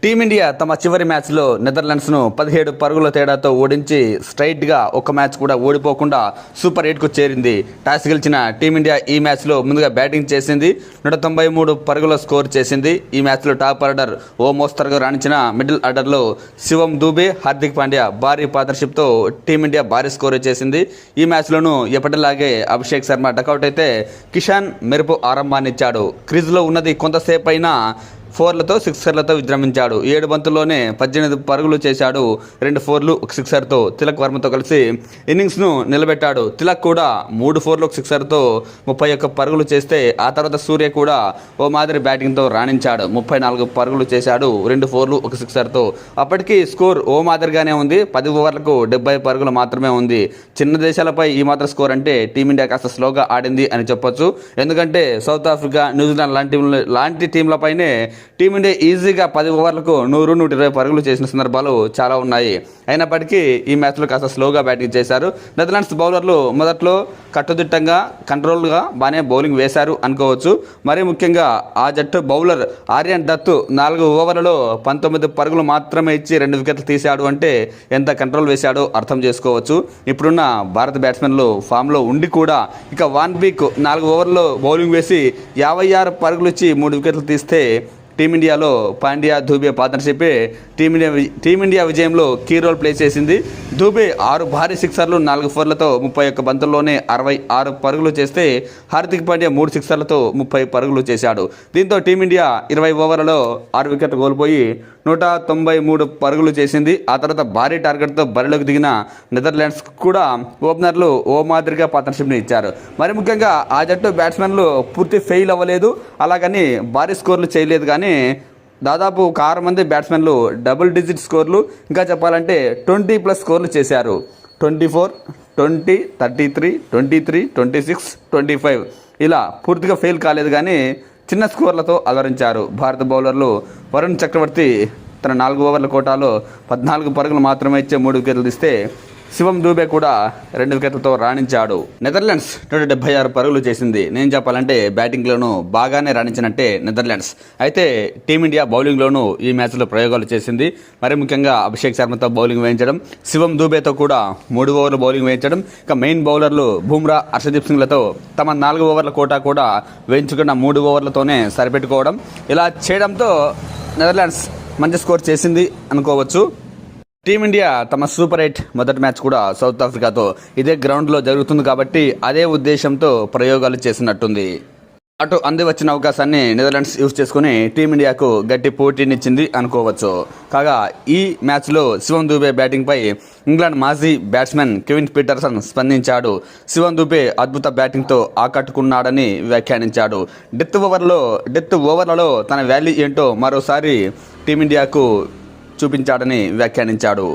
Team India తమ చివరి మ్యాచ్లో నెదర్లాండ్స్ను 17 పరుగుల తేడాతో ఓడించి స్ట్రైట్గా ఒక మ్యాచ్ కూడా ఓడిపోకుండా సూపర్ 8కు చేరింది. టాస్ గెలిచిన టీమిండియా ఈ మ్యాచ్లో ముందుగా బ్యాటింగ్ చేసింది. 193 పరుగుల స్కోర్ చేసింది. ఈ మ్యాచ్లో టాప్ ఆర్డర్ ఓ మోస్తరుగా రాణించిన మిడిల్ ఆర్డర్లో శివం దూబే, హార్దిక్ పాండ్యా భారీ పార్ట్నర్షిప్తో టీమిండియా భారీ స్కోర్ చేసింది. ఈ మ్యాచ్లోనూ ఎప్పటిలాగే అభిషేక్ శర్మ డకౌట్ అయితే కిషాన్ మెరుపు ఆరంభాన్నిచ్చాడు. క్రీజ్లో ఉన్నది కొంతసేపు అయినా ఫోర్లతో సిక్సర్లతో విజృంభించాడు. 7 బంతుల్లోనే 18 పరుగులు చేశాడు. 2 ఫోర్లు, 1 సిక్సర్తో తిలక్ వర్మతో కలిసి ఇన్నింగ్స్ను నిలబెట్టాడు. తిలక్ కూడా 3 ఫోర్లు, 1 సిక్సర్తో 31 పరుగులు చేస్తే ఆ తర్వాత సూర్య కూడా ఓ మాదిరి బ్యాటింగ్తో రాణించాడు. 34 పరుగులు చేశాడు. 2 ఫోర్లు, 1 సిక్సర్తో. అప్పటికి స్కోర్ ఓ మాదిరిగానే ఉంది. 10 ఓవర్లకు 70 పరుగులు మాత్రమే ఉంది. చిన్న దేశాలపై ఈ మాత్రం స్కోర్ అంటే టీమిండియా కాస్త స్లోగా ఆడింది అని చెప్పొచ్చు. ఎందుకంటే సౌత్ ఆఫ్రికా, న్యూజిలాండ్ లాంటి టీంలపైనే టీమిండియా ఈజీగా 10 ఓవర్లకు 100, 120 పరుగులు చేసిన సందర్భాలు చాలా ఉన్నాయి. అయినప్పటికీ ఈ మ్యాచ్లో కాస్త స్లోగా బ్యాటింగ్ చేశారు. నెదర్లాండ్స్ బౌలర్లు మొదట్లో కట్టుదిట్టంగా, కంట్రోల్గా బాగానే బౌలింగ్ వేశారు అనుకోవచ్చు. మరీ ముఖ్యంగా ఆ జట్టు బౌలర్ ఆర్యన్ దత్ 4 ఓవర్లలో 19 పరుగులు మాత్రమే ఇచ్చి 2 వికెట్లు తీశాడు అంటే ఎంత కంట్రోల్ వేశాడో అర్థం చేసుకోవచ్చు. ఇప్పుడున్న భారత బ్యాట్స్మెన్లు ఫామ్లో ఉండి కూడా ఇక 1 వీక్ 4 ఓవర్లలో బౌలింగ్ వేసి 56 పరుగులు ఇచ్చి 3 వికెట్లు తీస్తే టీమిండియాలో పాండ్యా, దూబే పార్ట్నర్షిప్ టీమిండియా విజయంలో కీ రోల్ ప్లే చేసింది. దూబే 6 భారీ సిక్సర్లు, 4 ఫోర్లతో 31 బంతుల్లోనే 66 పరుగులు చేస్తే హార్దిక్ పాండ్యా 3 సిక్సర్లతో 30 పరుగులు చేశాడు. దీంతో టీమిండియా 20 ఓవర్లలో 6 వికెట్లు కోల్పోయి 193 పరుగులు చేసింది. ఆ తర్వాత భారీ టార్గెట్తో బరిలోకి దిగిన నెదర్లాండ్స్ కూడా ఓపెనర్లు ఓ మాదిరిగా పార్ట్నర్షిప్ని ఇచ్చారు. మరి ముఖ్యంగా ఆ జట్టు బ్యాట్స్మెన్లు పూర్తి ఫెయిల్ అవ్వలేదు, అలాగని భారీ స్కోర్లు చేయలేదు. కానీ దాదాపు 6 మంది బ్యాట్స్మెన్లు డబుల్ డిజిట్ స్కోర్లు, ఇంకా చెప్పాలంటే 20+ స్కోర్లు చేశారు. 24, 20, 33, 23, 26, 25 ఇలా పూర్తిగా ఫెయిల్ కాలేదు, కానీ చిన్న స్కోర్లతో అలరించారు. భారత బౌలర్లు వరుణ్ చక్రవర్తి తన 4 ఓవర్ల కోటాలో 14 పరుగులు మాత్రమే ఇచ్చే 3 వికెట్లు తీస్తే శివం దూబే కూడా 2 వికెట్లతో రాణించాడు. నెదర్లాండ్స్ 176 పరుగులు చేసింది. నేను చెప్పాలంటే బ్యాటింగ్లోనూ బాగానే రాణించినట్టే నెదర్లాండ్స్. అయితే టీమిండియా బౌలింగ్లోనూ ఈ మ్యాచ్లో ప్రయోగాలు చేసింది. మరి ముఖ్యంగా అభిషేక్ శర్మతో బౌలింగ్ వేయించడం, శివం దూబేతో కూడా 3 ఓవర్లు బౌలింగ్ వేయించడం, ఇక మెయిన్ బౌలర్లు బుమ్రా, హర్షదీప్ సింగ్లతో తమ 4 ఓవర్ల కోటా కూడా వేయించుకున్న 3 ఓవర్లతోనే సరిపెట్టుకోవడం, ఇలా చేయడంతో నెదర్లాండ్స్ మంచి స్కోర్ చేసింది అనుకోవచ్చు. టీమిండియా తమ సూపర్ 8 మొదటి మ్యాచ్ కూడా సౌత్ ఆఫ్రికాతో ఇదే గ్రౌండ్లో జరుగుతుంది కాబట్టి అదే ఉద్దేశంతో ప్రయోగాలు చేసినట్టుంది. అటు అంది వచ్చిన అవకాశాన్ని నెదర్లాండ్స్ యూజ్ చేసుకుని టీమిండియాకు గట్టి పోటీనిచ్చింది అనుకోవచ్చు. కాగా ఈ మ్యాచ్లో శివం దూబే బ్యాటింగ్పై ఇంగ్లాండ్ మాజీ బ్యాట్స్మెన్ కెవిన్ పీటర్సన్ స్పందించాడు. శివం దూబే అద్భుత బ్యాటింగ్తో ఆకట్టుకున్నాడని వ్యాఖ్యానించాడు. డెత్ ఓవర్లలో తన వాల్యూ ఏంటో మరోసారి టీమిండియాకు చూపించాడని వ్యాఖ్యానించాడు.